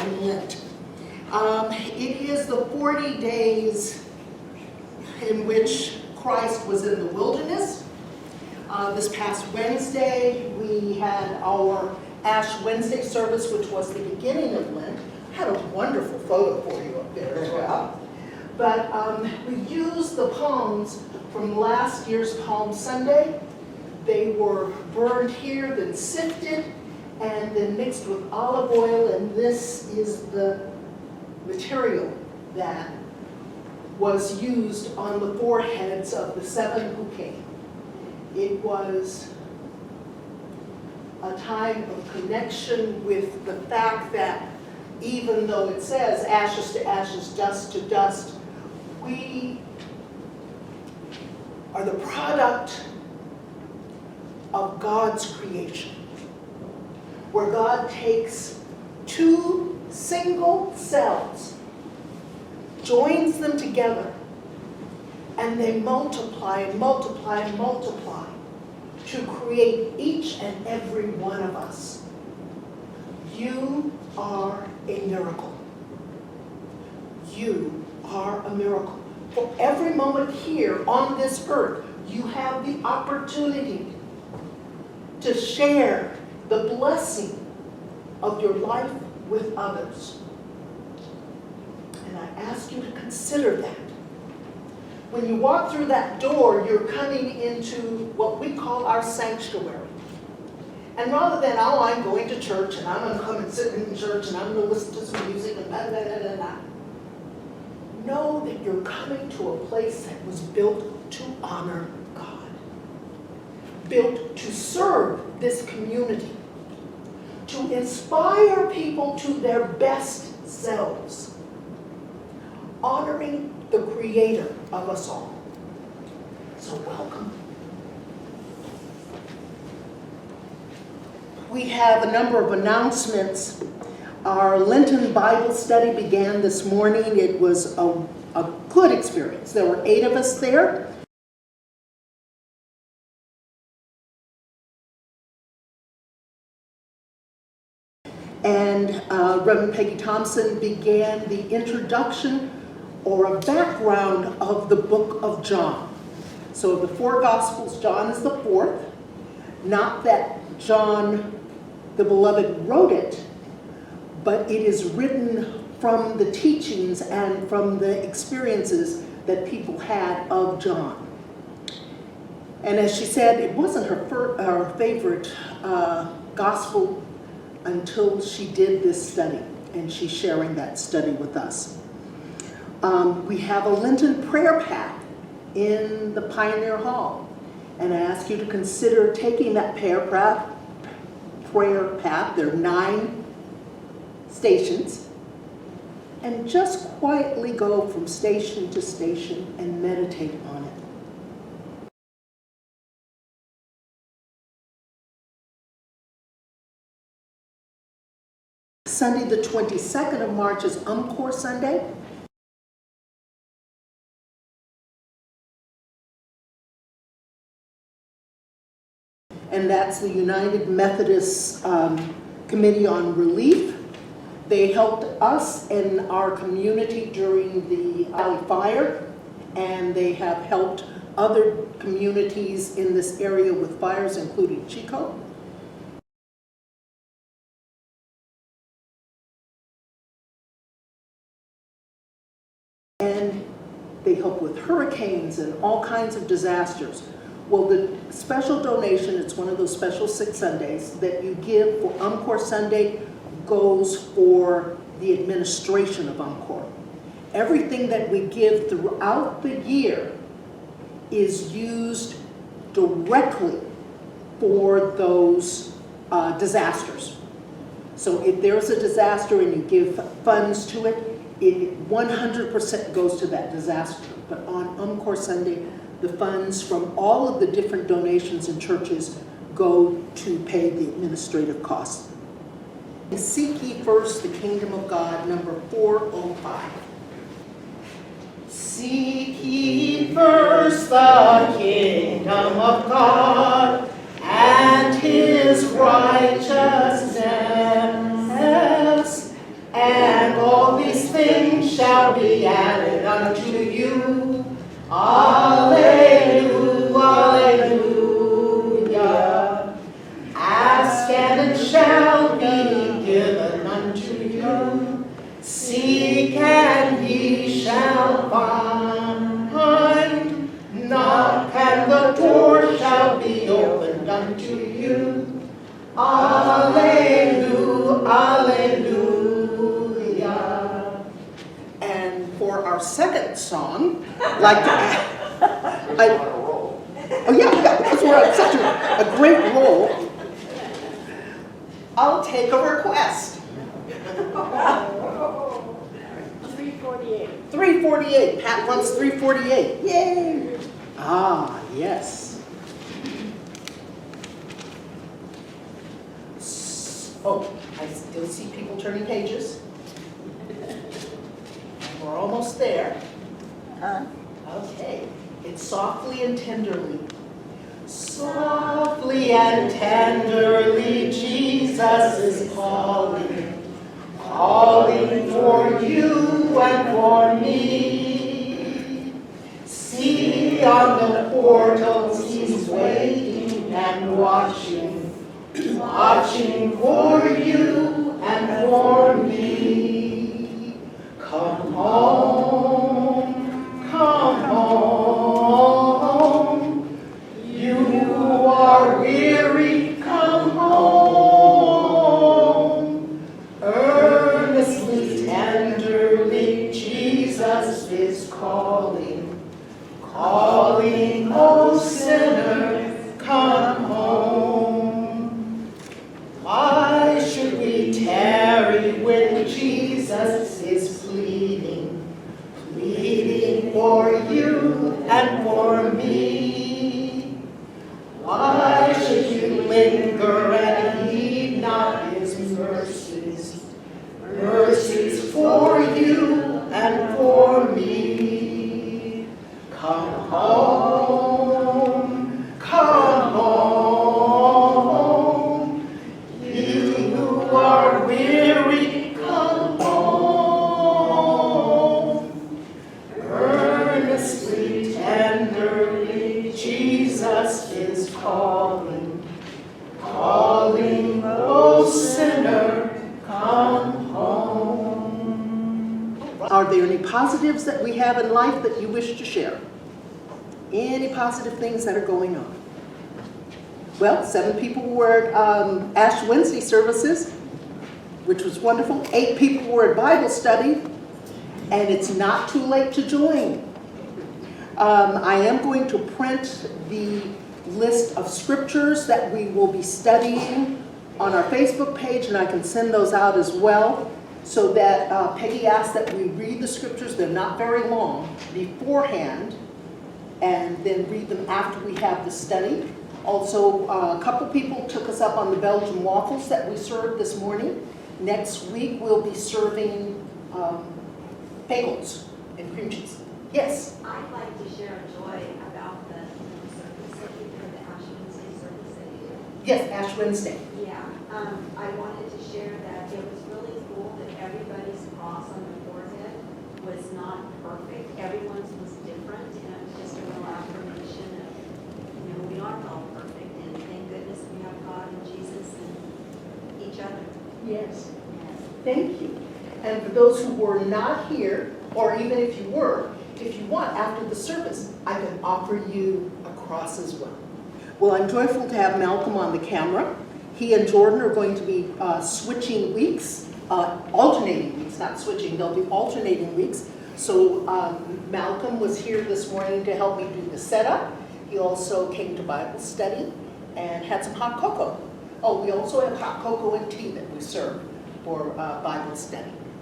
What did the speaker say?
in Lent. It is the 40 days in which Christ was in the wilderness. This past Wednesday, we had our Ash Wednesday service, which was the beginning of Lent. I had a wonderful photo for you up there as well. But we used the palms from last year's Palm Sunday. They were burned here, then sifted, and then mixed with olive oil, and this is the material that was used on the foreheads of the 7 who came. It was a time of connection with the fact that even though it says ashes to ashes, dust to dust, we are the product of God's creation, where God takes 2 single cells, joins them together, and they multiply and multiply and multiply to create each and every one of us. You are a miracle. You are a miracle. For every moment here on this earth, you have the opportunity to share the blessing of your life with others. And I ask you to consider that. When you walk through that door, you're coming into what we call our sanctuary. And rather than, oh, I'm going to church, and I'm going to come and sit in church, and I'm going to listen to some music, and blah, blah, blah, blah, blah. Know that you're coming to a place that was built to honor God. Built to serve this community. To inspire people to their best selves. Honoring the Creator of us all. So welcome. We have a number of announcements. Our Linton Bible study began this morning. It was a good experience. There were 8 of us there. And Reverend Peggy Thompson began the introduction or a background of the book of John. So of the 4 Gospels, John is the 4th. Not that John, the Beloved, wrote it, but it is written from the teachings and from the experiences that people had of John. And as she said, it wasn't her favorite gospel until she did this study, and she's sharing that study with us. We have a Linton Prayer Hat in the Pioneer Hall, and I ask you to consider taking that prayer path. There are 9 stations, and just quietly go from station to station and meditate on it. Sunday the 22nd of March is MCUMC Sunday. And that's the United Methodist Committee on Relief. They helped us in our community during the Valley Fire, and they have helped other communities in this area with fires, including Chico. And they help with hurricanes and all kinds of disasters. Well, the special donation, it's one of those special 6 Sundays that you give for MCUMC Sunday goes for the administration of MCUMC. Everything that we give throughout the year is used directly for those disasters. So if there's a disaster and you give funds to it, it 100% goes to that disaster. But on MCUMC Sunday, the funds from all of the different donations in churches go to pay the administrative costs. Seek ye first the kingdom of God, number 405. Seek ye first the kingdom of God and his righteousness, and Alleluia. Ask and it shall be given unto you. Seek and ye shall find. Knock and the door shall be opened unto you. Alleluia, alleluia. And for our second song, I'd like to add, because we're on such a great roll, I'll take a request. 348. 348. Pat wants 348. Yay! Ah, yes. Oh, I still see people turning pages. We're almost there. Okay. It's softly and tenderly. Softly and tenderly, Jesus is calling. Calling for you and for me. See on the portals he's waiting and watching. Watching for you and for me. Come home, come home. You are weary, come home. Earnestly, tenderly, Jesus is calling. Calling, oh sinner, come home. Why should we tarry when Jesus is pleading, pleading for you and for me? Why should you linger and heed not his mercies, mercies for you and for me? Come home, come home. You who are weary, come home. Earnestly, tenderly, Jesus is calling. Calling, oh sinner, come home. Are there any positives that we have in life that you wish to share? Any positive things that are going on? Well, 7 people were at Ash Wednesday services, which was wonderful. 8 people were at Bible study, and it's not too late to join. I am going to print the list of scriptures that we will be studying on our Facebook page, and I can send those out as well, so that Peggy asked that we read the scriptures, they're not very long, beforehand, and then read them after we have the study. Also, a couple people took us up on the Belgian waffles that we served this morning. Next week, we'll be serving bagels and cream cheese. Yes? I'd like to share a joy about the service that you did, the Ash Wednesday service that you did. Yes, Ash Wednesday. Yeah, I wanted to share that it was really cool that everybody's cross on the forehead was not perfect. Everyone's was different, and it was just a real affirmation of, we aren't all perfect, and thank goodness we have God and Jesus and each other. Yes. Thank you. And for those who were not here, or even if you were, if you want, after the service, I can offer you a cross as well. Well, I'm joyful to have Malcolm on the camera. He and Jordan are going to be switching weeks, alternating weeks, not switching, they'll be alternating weeks. So Malcolm was here this morning to help me do the setup. He also came to Bible study and had some hot cocoa. Oh, we also have hot cocoa and tea that we serve for Bible study.